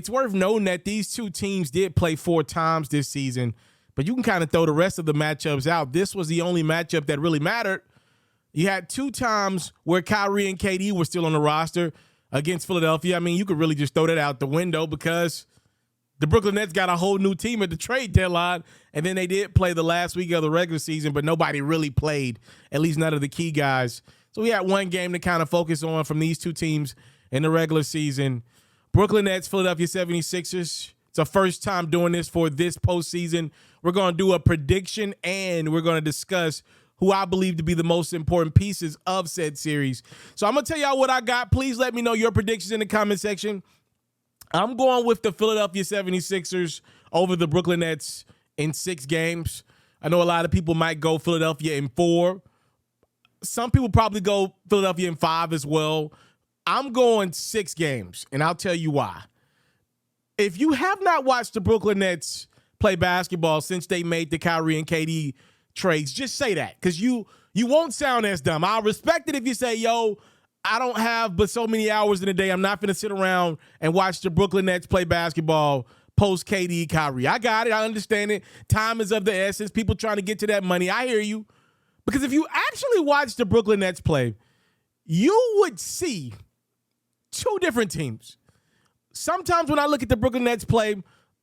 it's worth noting that these two teams did play 4 times this season, but you can kind of throw the rest of the matchups out. This was the only matchup that really mattered. You had 2 times where Kyrie and KD were still on the roster against Philadelphia. I mean, you could really just throw that out the window because the Brooklyn Nets got a whole new team at the trade deadline, and then they did play the last week of the regular season, but nobody really played, at least none of the key guys. So we had one game to kind of focus on from these two teams in the regular season. Brooklyn Nets, Philadelphia 76ers. It's our first time doing this for this postseason. We're going to do a prediction, and we're going to discuss who I believe to be the most important pieces of said series. So I'm going to tell y'all what I got. Please let me know your predictions in the comment section. I'm going with the Philadelphia 76ers over the Brooklyn Nets in 6 games. I know a lot of people might go Philadelphia in 4. Some people probably go Philadelphia in 5 as well. I'm going 6 games, and I'll tell you why. If you have not watched the Brooklyn Nets play basketball since they made the Kyrie and KD trades, just say that, because you won't sound as dumb. I'll respect it if you say, yo, I don't have but so many hours in a day. I'm not going to sit around and watch the Brooklyn Nets play basketball post KD, Kyrie. I got it. I understand it. Time is of the essence. People trying to get to that money. I hear you. Because if you actually watch the Brooklyn Nets play, you would see 2 different teams. Sometimes when I look at the Brooklyn Nets play,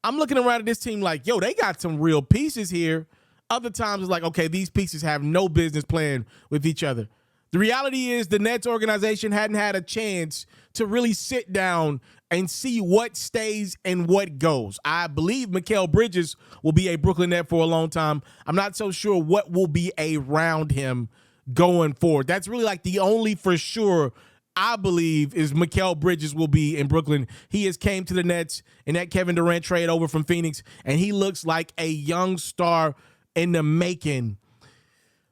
I'm looking around at this team like, yo, they got some real pieces here. Other times it's like, okay, these pieces have no business playing with each other. The reality is the Nets organization hadn't had a chance to really sit down and see what stays and what goes. I believe Mikal Bridges will be a Brooklyn Net for a long time. I'm not so sure what will be around him going forward. That's really like the only for sure I believe is Mikal Bridges will be in Brooklyn. He has came to the Nets in that Kevin Durant trade over from Phoenix, and he looks like a young star in the making.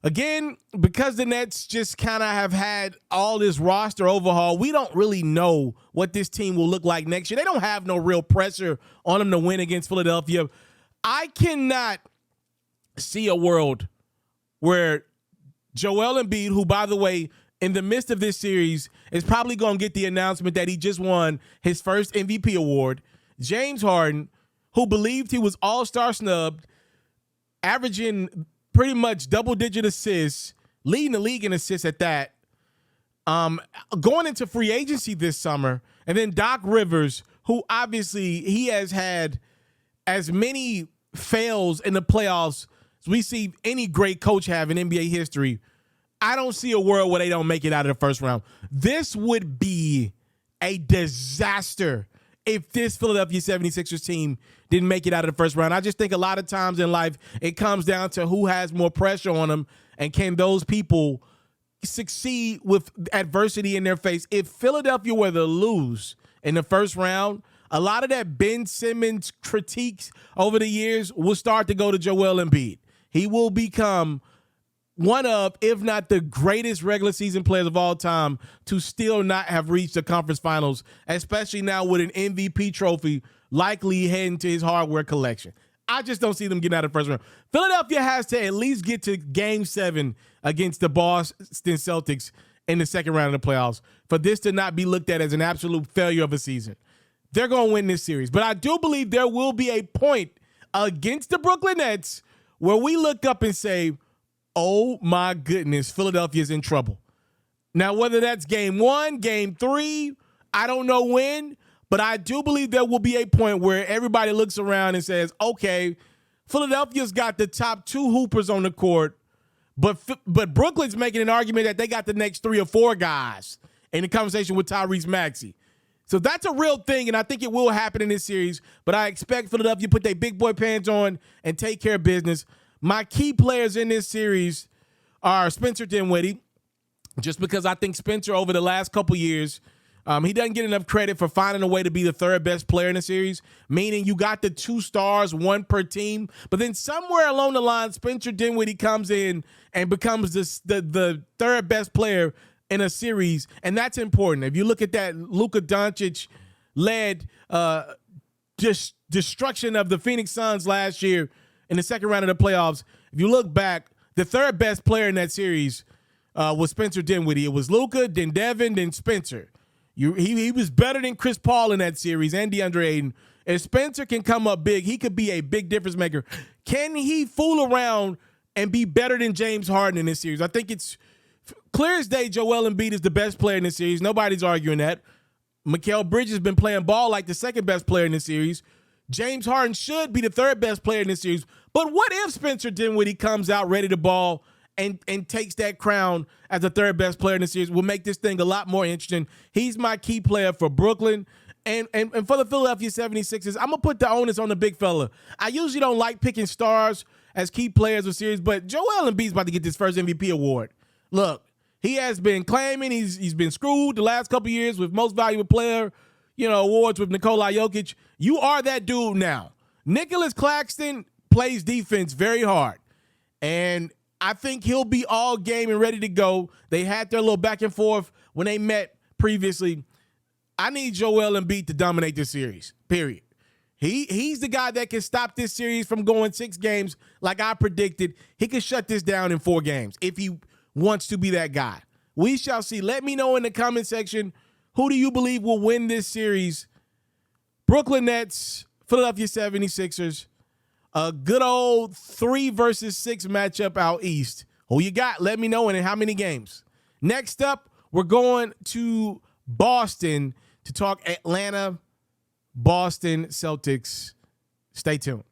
Again, because the Nets just kind of have had all this roster overhaul, we don't really know what this team will look like next year. They don't have no real pressure on them to win against Philadelphia. I cannot see a world where Joel Embiid, who, by the way, in the midst of this series, is probably going to get the announcement that he just won his first MVP award, James Harden, who believed he was all-star snubbed, averaging pretty much double-digit assists, leading the league in assists at that, going into free agency this summer, and then Doc Rivers, who obviously he has had as many fails in the playoffs as we see any great coach have in NBA history. I don't see a world where they don't make it out of the first round. This would be a disaster if this Philadelphia 76ers team didn't make it out of the first round. I just think a lot of times in life, it comes down to who has more pressure on them and can those people succeed with adversity in their face. If Philadelphia were to lose in the first round, a lot of that Ben Simmons critiques over the years will start to go to Joel Embiid. He will become one of, if not the greatest regular season players of all time to still not have reached the conference finals, especially now with an MVP trophy likely heading to his hardware collection. I just don't see them getting out of the first round. Philadelphia has to at least get to Game 7 against the Boston Celtics in the second round of the playoffs for this to not be looked at as an absolute failure of a season. They're going to win this series. But I do believe there will be a point against the Brooklyn Nets where we look up and say, oh my goodness, Philadelphia's in trouble. Now, whether that's Game 1, Game 3, I don't know when, but I do believe there will be a point where everybody looks around and says, okay, Philadelphia's got the top 2 hoopers on the court, but Brooklyn's making an argument that they got the next 3 or 4 guys in the conversation with Tyrese Maxey. So that's a real thing, and I think it will happen in this series, but I expect Philadelphia to put their big boy pants on and take care of business. My key players in this series are Spencer Dinwiddie, just because I think Spencer over the last couple years, he doesn't get enough credit for finding a way to be the 3rd best player in the series, meaning you got the 2 stars, 1 per team. But then somewhere along the line, Spencer Dinwiddie comes in and becomes the 3rd best player in a series, and that's important. If you look at that Luka Doncic-led destruction of the Phoenix Suns last year, in the second round of the playoffs, if you look back, the 3rd best player in that series was Spencer Dinwiddie. It was Luka, then Devin, then Spencer. He was better than Chris Paul in that series and DeAndre Ayton. If Spencer can come up big, he could be a big difference maker. Can he fool around and be better than James Harden in this series? I think it's clear as day Joel Embiid is the best player in this series. Nobody's arguing that. Mikal Bridges has been playing ball like the second best player in this series. James Harden should be the third best player in this series. But what if Spencer Dinwiddie comes out ready to ball and takes that crown as the third best player in the series? Will make this thing a lot more interesting. He's my key player for Brooklyn. And for the Philadelphia 76ers, I'm going to put the onus on the big fella. I usually don't like picking stars as key players of series, but Joel Embiid's about to get this first MVP award. Look, he has been claiming he's been screwed the last couple years with most valuable player, awards with Nikola Jokic. You are that dude now. Nicholas Claxton plays defense very hard, and I think he'll be all game and ready to go. They had their little back and forth when they met previously. I need Joel Embiid to dominate this series, period. He's the guy that can stop this series from going 6 games like I predicted. He can shut this down in 4 games if he wants to be that guy. We shall see. Let me know in the comment section, who do you believe will win this series? Brooklyn Nets, Philadelphia 76ers, a good old 3 versus 6 matchup out east. Who you got? Let me know, and in how many games. Next up, we're going to Boston to talk Atlanta, Boston Celtics. Stay tuned.